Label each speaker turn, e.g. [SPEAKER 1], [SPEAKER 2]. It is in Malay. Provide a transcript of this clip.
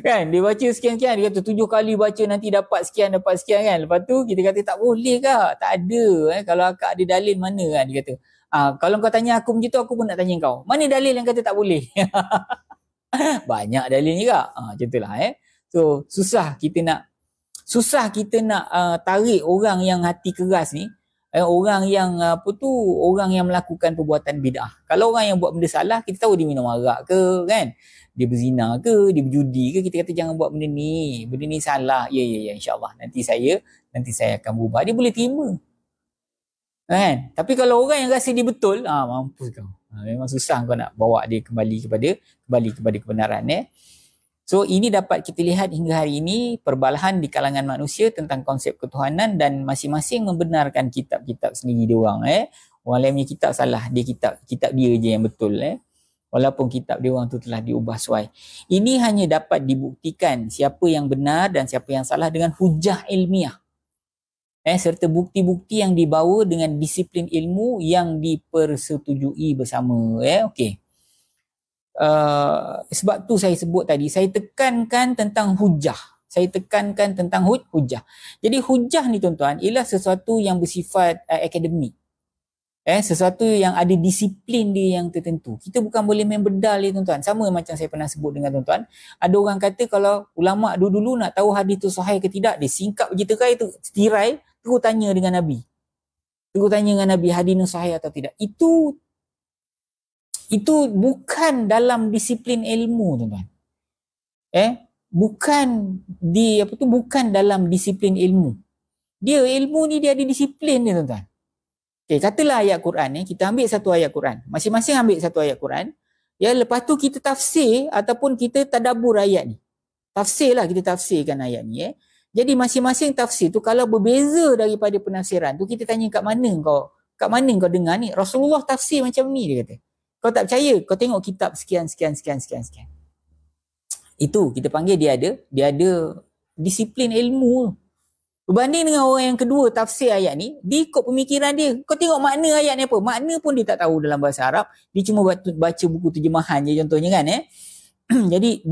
[SPEAKER 1] Kan dia baca sekian-sekian, dia kata 7 kali baca nanti dapat sekian kan. Lepas tu kita kata tak boleh ke? Tak ada. Kalau akak ada dalil mana kan, dia kata. Kalau kau tanya aku macam tu, aku pun nak tanya kau. Mana dalil yang kata tak boleh? Banyak dalil juga. Macam itulah So susah kita nak tarik orang yang hati keras ni, orang yang orang yang melakukan perbuatan bid'ah. Kalau orang yang buat benda salah, kita tahu dia minum arak ke kan, dia berzina ke, dia berjudi ke, kita kata jangan buat benda ni salah. Ya insya-Allah nanti saya akan berubah. Dia boleh terima kan. Tapi kalau orang yang rasa dia betul, mampus kau. Memang susah kau nak bawa dia kembali kepada kebenaran. So ini dapat kita lihat hingga hari ini perbalahan di kalangan manusia tentang konsep ketuhanan, dan masing-masing membenarkan kitab-kitab sendiri dia orang. Orang lain punya kitab salah, dia kitab dia je yang betul. Walaupun kitab dia orang tu telah diubah suai. Ini hanya dapat dibuktikan siapa yang benar dan siapa yang salah dengan hujah ilmiah. Serta bukti-bukti yang dibawa dengan disiplin ilmu yang dipersetujui bersama. Okey. Sebab tu saya sebut tadi, saya tekankan tentang hujah. Hujah. Jadi hujah ni tuan-tuan ialah sesuatu yang bersifat akademik. Sesuatu yang ada disiplin dia yang tertentu. Kita bukan boleh main bedal dia tuan-tuan. Sama macam saya pernah sebut dengan tuan-tuan. Ada orang kata kalau ulama dulu-dulu nak tahu hadis tu sahih ke tidak, dia singkap je tirai, terus tanya dengan Nabi. Hadis ni sahih atau tidak. Itu bukan dalam disiplin ilmu tuan-tuan. Bukan dalam disiplin ilmu. Ilmu ni dia ada disiplin dia tuan-tuan. Katalah ayat Quran kita ambil satu ayat Quran. Masing-masing ambil satu ayat Quran. Lepas tu kita tafsir ataupun kita tadabbur ayat ni. Kita tafsirkan ayat ni. Jadi masing-masing tafsir tu kalau berbeza daripada penafsiran tu, kita tanya kat mana kau dengar ni? Rasulullah tafsir macam ni, dia kata. Kau tak percaya, kau tengok kitab sekian. Itu kita panggil dia ada disiplin ilmu. Berbanding dengan orang yang kedua tafsir ayat ni, dia ikut pemikiran dia. Kau tengok makna ayat ni apa? Makna pun dia tak tahu dalam bahasa Arab. Dia cuma baca buku terjemahan je contohnya kan. Jadi